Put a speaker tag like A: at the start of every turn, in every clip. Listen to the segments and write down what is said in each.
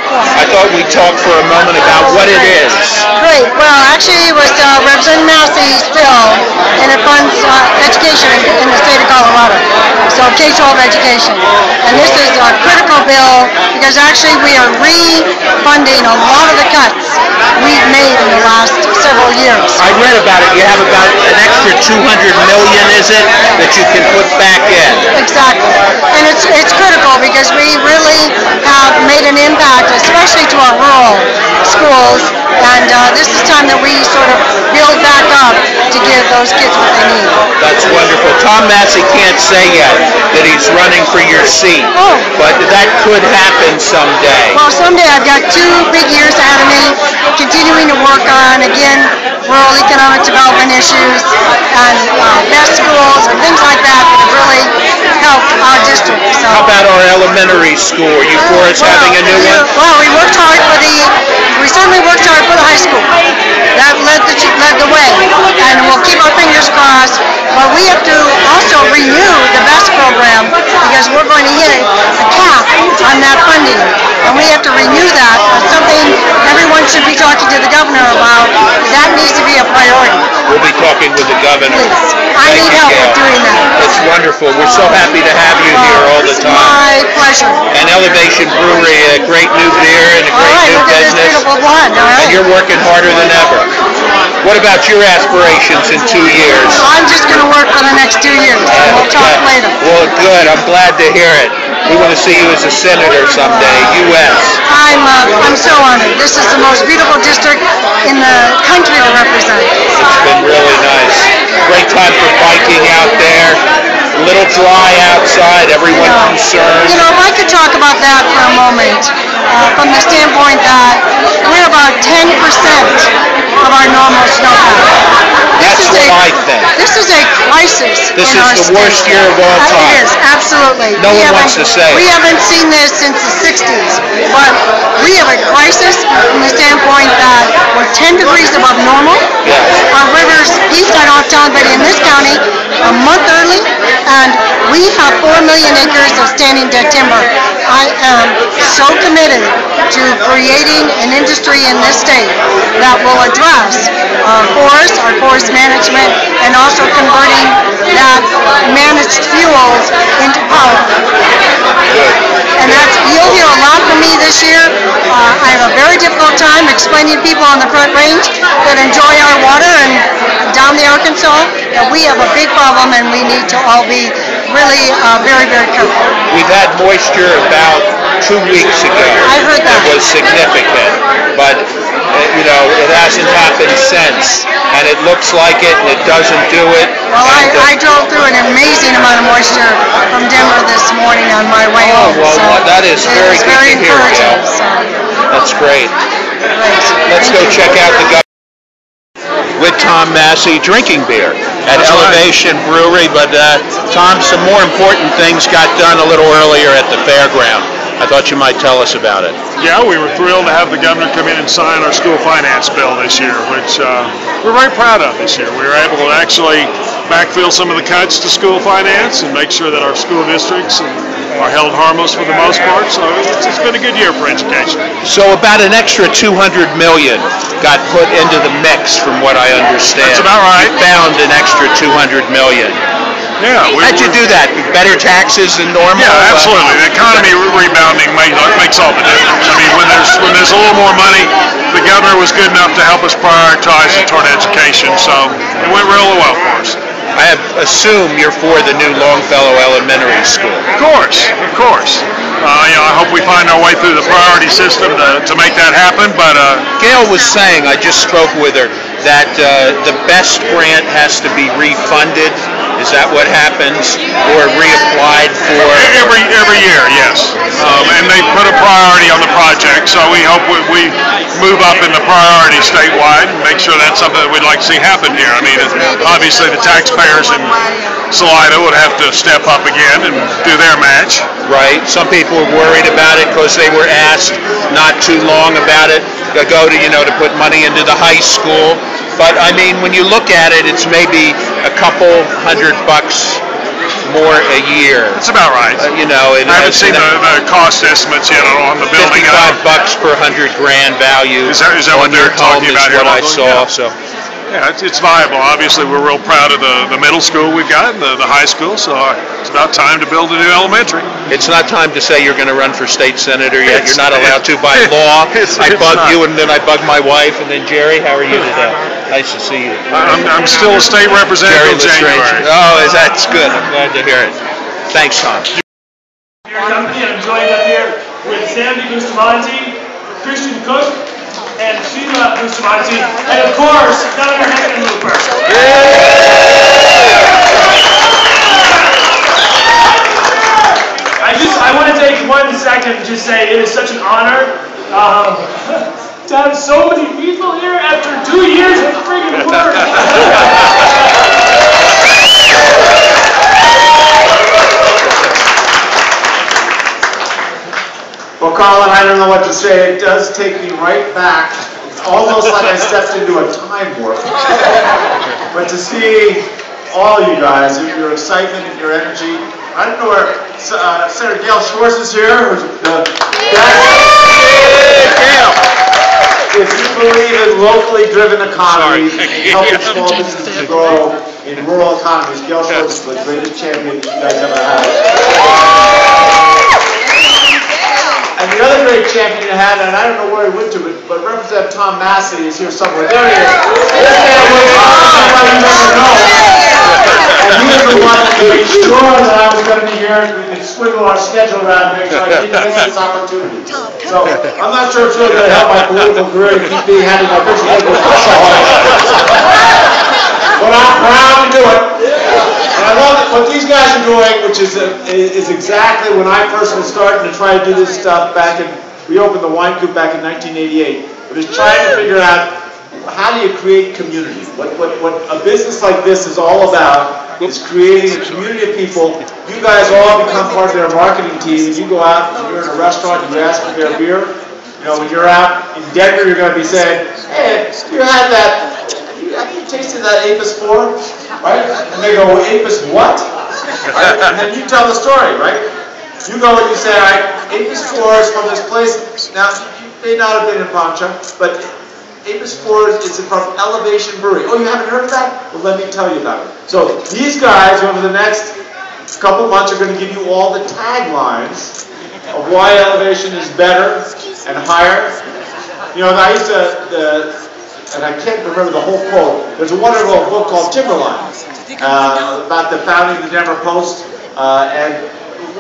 A: I thought we'd talk for a moment about what it is.
B: Great. Well, actually, it was Representative Massey's bill, and it funds education in the state of Colorado. So K-12 education. And this is a critical bill because actually we are refunding a lot of the cuts we've made in the last several years.
A: I read about it. You have about an extra $200 million, is it, that you can put back in?
B: Exactly. And it's critical because we really have made an impact, especially to our rural schools. And this is time that we sort of build back up to give those kids what they need.
A: That's wonderful. Tom Massey can't say yet that he's running for your seat, but that could happen someday.
B: Well, someday I've got 2 big years ahead of me, continuing to work on, again, rural economic development issues and best schools and things like that that have really helped our district. So,
A: how about our elementary school? Are you for us having a new one?
B: Well, we certainly worked hard for the high school. That led the way, and we'll keep our fingers crossed. But we have to also renew the BEST program because we're going to hit a cap on that funding, and we have to renew that. That's something everyone should be talking to the governor about. That needs to be a priority.
A: We'll be talking with the governor.
B: Please. I need help with doing that.
A: It's wonderful. We're so happy to have you here all the time.
B: My pleasure.
A: And Elevation Brewery, a great new beer and a great new
B: look
A: business.
B: At this beautiful blonde, all right.
A: And you're working harder than ever. What about your aspirations in 2 years?
B: I'm just going to work for the next 2 years. We'll talk later.
A: Well, good. I'm glad to hear it. We want to see you as a senator someday, U.S.
B: I'm so honored. This is the most beautiful district in the country to represent.
A: It's been really nice. Great time for biking out there. A little dry outside. Everyone concerned.
B: You know, if I could talk about that for a moment, from the standpoint that we're about 10% of our normal snowpack.
A: That's what I think.
B: This is a crisis.
A: This is the worst year of all time.
B: It is, absolutely.
A: No one wants to say it.
B: We haven't seen this since the 60s, but we have a crisis from the standpoint that we're 10 degrees above normal.
A: Yes.
B: Our rivers peaked, I don't have to tell anybody in this county, a month early, and we have 4 million acres of standing dead timber. I am so committed to creating an industry in this state that will address our forest management, and also converting that managed fuels into power. And you'll hear a lot from me this year. I have a very difficult time explaining to people on the Front Range that enjoy our water and down the Arkansas that we have a big problem and we need to all be really very, very careful.
A: We've had moisture about 2 weeks ago.
B: I heard that.
A: It was significant, but it hasn't happened since, and it looks like it, and it doesn't do it.
B: Well, I drove through an amazing amount of moisture from Denver this morning on my way home.
A: Well,
B: so
A: that is very good to hear, Gail.
B: So.
A: That's great. Let's go check out the governor with Tom Massey drinking beer at Elevation Brewery. But Tom, some more important things got done a little earlier at the fairground. I thought you might tell us about it.
C: Yeah, we were thrilled to have the governor come in and sign our school finance bill this year, which we're very proud of this year. We were able to actually backfill some of the cuts to school finance and make sure that our school districts are held harmless for the most part. So it's been a good year for education.
A: So about an extra $200 million got put into the mix, from what I understand.
C: That's about right.
A: You found an extra $200 million.
C: Yeah.
A: How'd you do that? Better taxes than normal?
C: Yeah, absolutely. The economy rebounding makes all the difference. I mean, when there's a little more money, the governor was good enough to help us prioritize it toward education, so it went really well for us.
A: I assume you're for the new Longfellow Elementary School.
C: Of course. I hope we find our way through the priority system to make that happen. But
A: Gail was saying, I just spoke with her, that the BEST grant has to be refunded. Is that what happens, or reapplied for?
C: Every year, yes. And they put a priority on the project, so we hope we move up in the priority statewide and make sure that's something that we'd like to see happen here. I mean, obviously the taxpayers in Salida would have to step up again and do their match.
A: Right. Some people were worried about it because they were asked not too long about it to to put money into the high school. But I mean, when you look at it, it's maybe a couple $100 more a year.
C: That's about right.
A: You know,
C: I haven't seen the cost estimates yet on the building.
A: $55 per 100 grand value.
C: Is that what they're talking about here?
A: What I saw.
C: Yeah. So. Yeah, it's viable. Obviously, we're real proud of the middle school we've got, and the high school, so it's about time to build a new elementary.
A: It's not time to say you're going to run for state senator yet. You're not allowed to by law. I bug you, and then I bug my wife, and then Jerry, how are you today? Nice to see you.
C: I'm still a state representative in January.
A: Oh, that's good. I'm glad to hear it. Thanks, Tom.
D: I'm joined up here with Sandy Bustamante, Christian Cook, and Sheila Bustamante, and of course, Governor Hickenlooper. I want to take 1 second and just say it is such an honor to have so many people here after 2 years of friggin' work.
E: Well, Colin, I don't know what to say. It does take me right back. It's almost like I stepped into a time warp. But to see all you guys, your excitement and your energy. I don't know where Senator Gail Schwartz is here. If you believe in locally driven economies and helping small businesses to grow in rural economies, Gail Schwartz is the greatest champion you guys ever had. And the other great champion you had, and I don't know where he went to, but Representative Tom Massey is here somewhere. There he is. This man was somebody you never know. And he was the one that made sure that I was going to be here and we could swiggle our schedule around to make sure I didn't miss this opportunity. So I'm not sure it's really going to help my political career to keep being handed my picture like this. But I'm proud to do it. And I love what these guys are doing, which is exactly when I first was starting to try to do this stuff back in, we opened the Wine Coop back in 1988. It was trying to figure out how do you create community. What a business like this is all about is creating a community of people. You guys all become part of their marketing team, and you go out and you're in a restaurant and you ask for their beer. You know, when you're out in Denver, you're going to be saying, hey, you had that, have you tasted that Apis 4? Right? And they go, well, Apis what? Right? And then you tell the story, right? You go and you say, all right, Apis 4 is from this place. Now, you may not have been in Poncha, but Apis 4 is from Elevation Brewery. Oh, you haven't heard of that? Well, let me tell you about it. So these guys, over the next couple months, are going to give you all the taglines of why Elevation is better and higher. You know, I used to, and I can't remember the whole quote, there's a wonderful book called Timberline about the founding of the Denver Post. And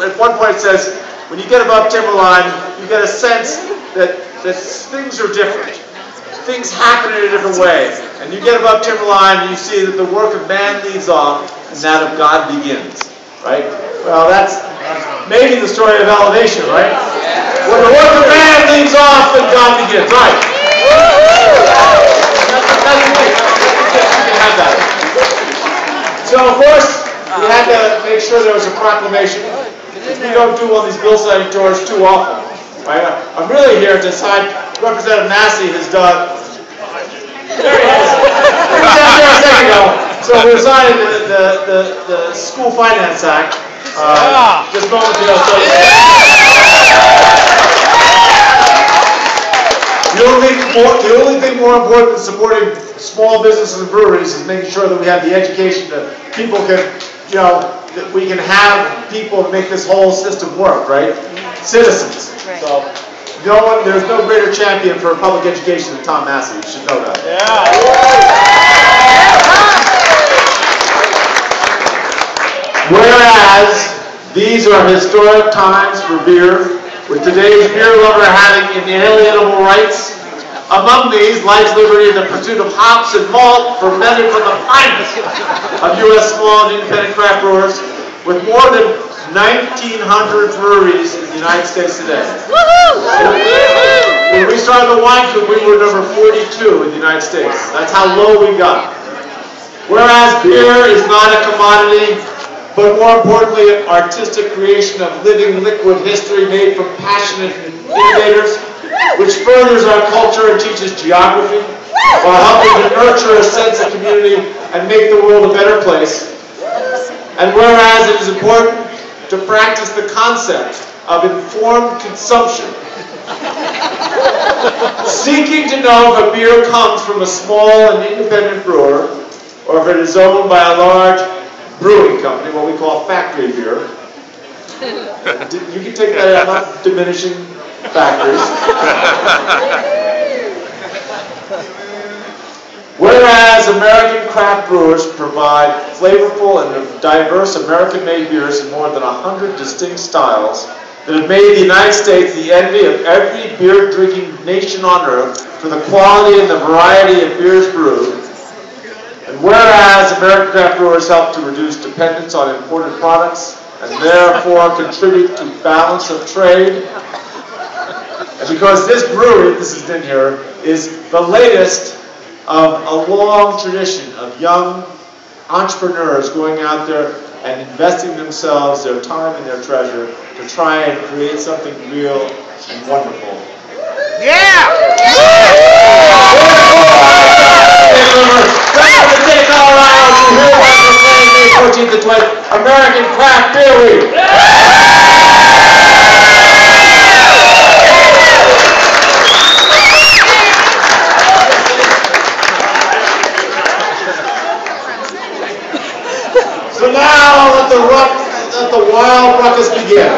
E: at one point it says, when you get above Timberline, you get a sense that things are different. Things happen in a different way. And you get above Timberline and you see that the work of man leads off and that of God begins. Right? Well, that's maybe the story of Elevation, right? When the work of man leads off and God begins. Right. So, of course, we had to make sure there was a proclamation. We don't do one of these bill signing tours too often. Right? I'm really here to sign. Representative Massey has done. There he is. He was down there a second ago. So we're signing the School Finance Act. Just moments ago. So the only thing more important than supporting small businesses and breweries is making sure that we have the education that people can, you know, that we can have people make this whole system work, right? Citizens.
B: Right.
E: So there's no greater champion for public education than Tom Massey. You should know that.
B: Yeah.
E: Whereas these are historic times for beer, with today's beer lover having inalienable rights. Among these, life, liberty, and the pursuit of hops and malt fermented from the finest of U.S. small and independent craft brewers, with more than 1,900 breweries in the United States today. When we started the Wine Coop, we were number 42 in the United States. That's how low we got. Whereas beer is not a commodity, but more importantly, an artistic creation of living liquid history made from passionate innovators, which furthers our culture and teaches geography, while helping to nurture a sense of community and make the world a better place. And whereas it is important to practice the concept of informed consumption, seeking to know if a beer comes from a small and independent brewer, or if it is owned by a large brewing company, what we call factory beer. You can take that, I'm not diminishing factories. Whereas American craft brewers provide flavorful and diverse American-made beers in more than 100 distinct styles that have made the United States the envy of every beer-drinking nation on earth for the quality and the variety of beers brewed. And whereas American craft brewers help to reduce dependence on imported products and therefore contribute to balance of trade, and because this brewery, this is in here, is the latest of a long tradition of young entrepreneurs going out there and investing themselves, their time and their treasure to try and create something real and wonderful.
A: Yeah!
E: Colorado, to hereby proclaim May 14th to 20th American Craft Beer Week. So now let the wild ruckus begin.